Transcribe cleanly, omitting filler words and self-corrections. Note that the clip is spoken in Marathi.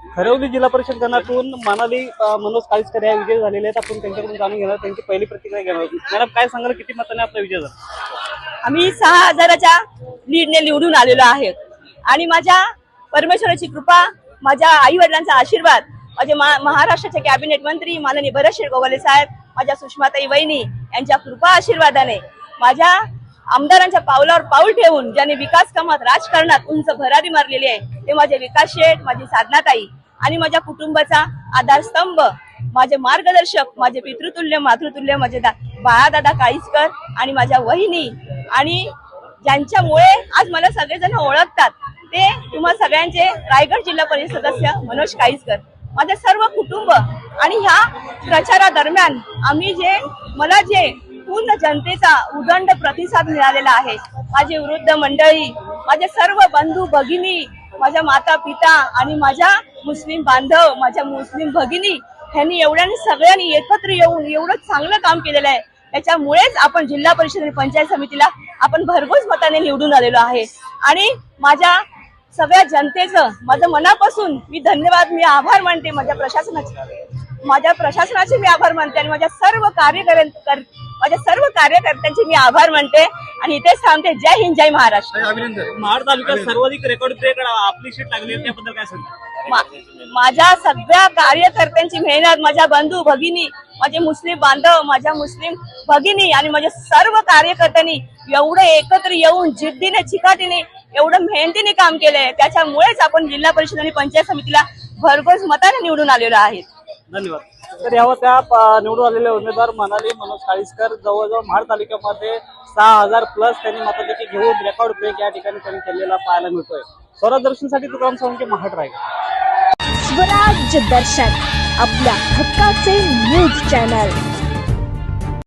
खरवली जिल्हा परिषद गणातून मनाली मनोज काळीसकर या विजय झालेले आहेत। आपण त्यांच्याकडून जाणून घेणार, त्यांची पहिली प्रतिक्रिया घेणार। मॅडम काय सांगाल, किती मताने आपला विजय झाला? आम्ही 6000च्या लीडने निवडून आलेलो आहे आणि माझ्या परमेश्वराची कृपा, माझ्या आई वडिलांचा आशीर्वाद, माझे महाराष्ट्राचे कॅबिनेट मंत्री माननीय भरत गोगावले साहेब, माझ्या सुषमाताई वहिनी यांच्या कृपा आशीर्वादाने, माझ्या आमदारांच्या पावलावर पाऊल ठेवून ज्यांनी विकास कामात राजकारणात उंच भरारी मारलेली आहे ते माझे विकास शेठ, माझी साधनाताई आणि माझ्या कुटुंबाचा आधारस्तंभ, माझे मार्गदर्शक, माझे पितृतुल्य मातृतुल्य माझे बाळादादा काळीसकर आणि माझ्या वहिनी, आणि ज्यांच्यामुळे आज मला सगळेजण ओळखतात ते तुम्हा सगळ्यांचे रायगड जिल्हा परिषद सदस्य मनोज काळीसकर, माझे सर्व कुटुंब। आणि ह्या प्रचारादरम्यान मला जे पूर्ण जनतेचा उदंड प्रतिसाद मिळालेला आहे, माझे वृद्ध मंडळी, माझे सर्व बंधू भगिनी, माझ्या माता पिता आणि माझ्या मुस्लिम बांधव, माझ्या मुस्लिम भगिनी ह्यांनी सगळ्यांनी एकत्र येऊन एवढं चांगलं काम केलेलं आहे। त्याच्यामुळेच आपण जिल्हा परिषद आणि पंचायत समितीला आपण भरघोस मताने निवडून आलेलो आहे। आणि माझ्या सगळ्या जनतेचं माझं मनापासून मी धन्यवाद, मी आभार मानते, माझ्या प्रशासनाचे मी आभार मानते आणि माझ्या सर्व कार्यकर्त्यांचे मी आभार मानते आणि इथेच थांबते। जय हिंद, जय महाराष्ट्र। अभिनंदन। महाड तालुक्यात सर्वाधिक रेकॉर्ड ब्रेक आपली सीट लागली, त्याबद्दल काय सांगता? माझ्या सगळ्या कार्यकर्त्यांची मेहनत, माझ्या बंधू भगिनी, माझे मुस्लिम बांधव, माझ्या मुस्लिम भगिनी आणि माझ्या सर्व कार्यकर्त्यांनी एवढे एकत्र येऊन जिद्दीने, चिकाटीने, एवढं मेहनतीने काम केलंय। त्याच्यामुळेच आपण जिल्हा परिषद आणि पंचायत समितीला भरघोस मताने निवडून आलेलो आहेत। धन्यवाद। तर यावर त्या निवडून आलेले उमेदवार मनाली मनोज काळीसकर जवळजवळ महाड तालुक्यामध्ये 6000 प्लस त्यांनी मताधिक्य घेऊन रेकॉर्ड ब्रेक या ठिकाणी त्यांनी केलेला पाहायला मिळतोय। स्वराज दर्शनसाठी तुकाराम सावंत, महाड रायगड। स्वराज दर्शन, आपल्या हक्काचे न्यूज चॅनल।